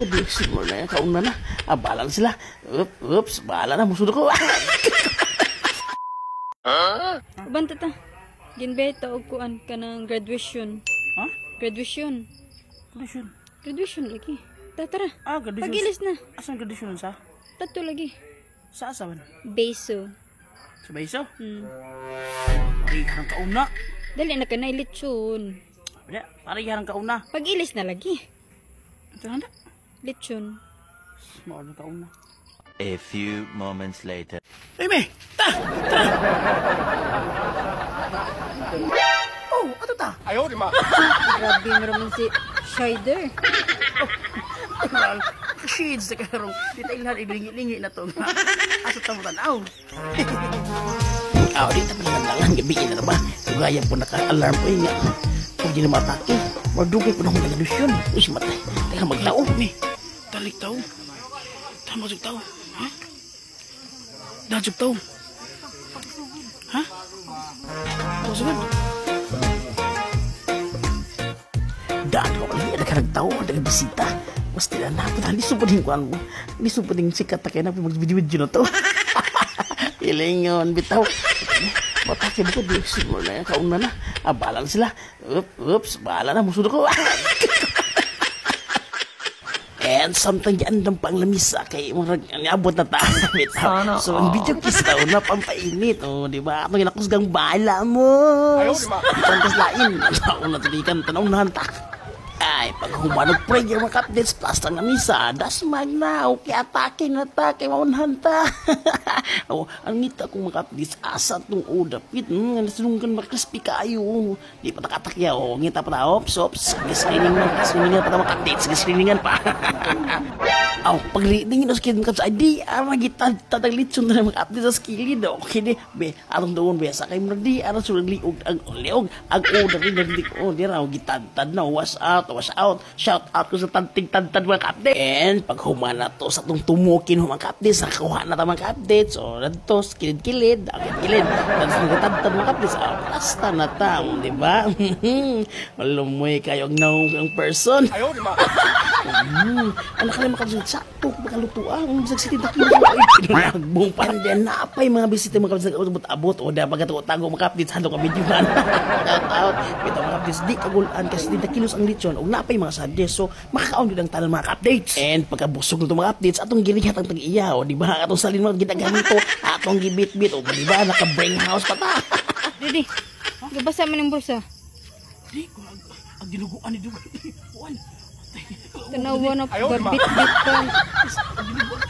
Simula na yan, kauna na. Bahala na sila. Oops, bahala na, musudo ko. Banta ta. Ginbeta og kuan ka ng graduation. Ha? Graduation. Graduation? Graduation lagi. Tara. Graduation. Pagilis na. Asan graduation sa? Tato lagi. Sa asawan? Beso. Sa Baiso? Hmm. Parihang kauna. Dali na ka na lechon. Parihang kauna. Pagilis na lagi. Ito handa. Lechon. Maulong kauna. A few moments later. Hey, me! Tara! Oh, ato ta? Ayaw, di ma. Grabe mo naman si Shider. Shades na karong. Dito ilan ilingi-lingi na to. Ato ta mo tanaw. Dito pa nalang gabi na ba? Tugaya po naka-alarm po nga. Pag di na matake, magdugay po na akong nagalusyon. Uy, matay. Teka magtao. Talik tao. Tama sug tao. Ha? Dajug tao. Ha? Pasugan. Daan ko pala. Ada karang tao. Ada bisita. Pasti na natin. Lisupad yung kuhan mo. Lisupad yung sikat na kaya na mag-video na to. Ilingon, bitaw. Matake mo ko. Simula na yan. Kauna na. Bahala na sila. Oops, bahala na. Musudo ko. And something yan ng panglamisa kay abot na tayo. So, ang video kiss daw na pampainit. Di ba? Itong inakusgang bahala mo. Ayaw, di ma. Itantas lain. Tanaw na tulikan. Tanaw na hantak. Ay, pag humanog prayer mga updates plus ang namisa, dasmag na, okay, atake na atake, maunhanta. Ang ngita kong mga updates, asa itong udapit, nasununggan makrispy kayo. Di pa nakatakya, ngita pa na, ops, giscreeningan pa na mga updates, giscreeningan pa. Pag ringin o skilin ka sa di, magitad, tataglit na mga updates sa skilin, okay di, atong doon, sa kayo mo di, sulang liog, ang order di raw, gitad, na, was out, shout out ko sa tanting-tantad mga ka-update. And pag humana to sa itong tumukin mga ka-updates, nakakuha na ito mga ka-updates. So, nadto, kilid-kilid, kilid. Tapos nagtatantad mga ka-updates, basta na tam, di ba? Malumoy kayo ang person. Ayaw, di ma. Anak ka na makabusog, sakto, makalutuan, magsagsitin na kilo. Nagbong pa dyan, napay mga bisita mga ka-updates, abot, o da, pagkatago mga ka-updates, halo ka videohan. Shout out, ito mga ka-updates, di kagulaan kasi di na kilos ang lechon, o napay mga suggest, so makakaon din ang tanan mga updates. And pagkabusog ng mga updates, atong gilihat ang tag-iya, o diba, atong salin mga ginagamit to, atong gibit-bit, o diba, naka-brain house pa ta. Didi, gabasa mo ng bulsa. Di, ang dinuguan ni Dugan. Tanawa na, gabit-bit pa. Ang dinuguan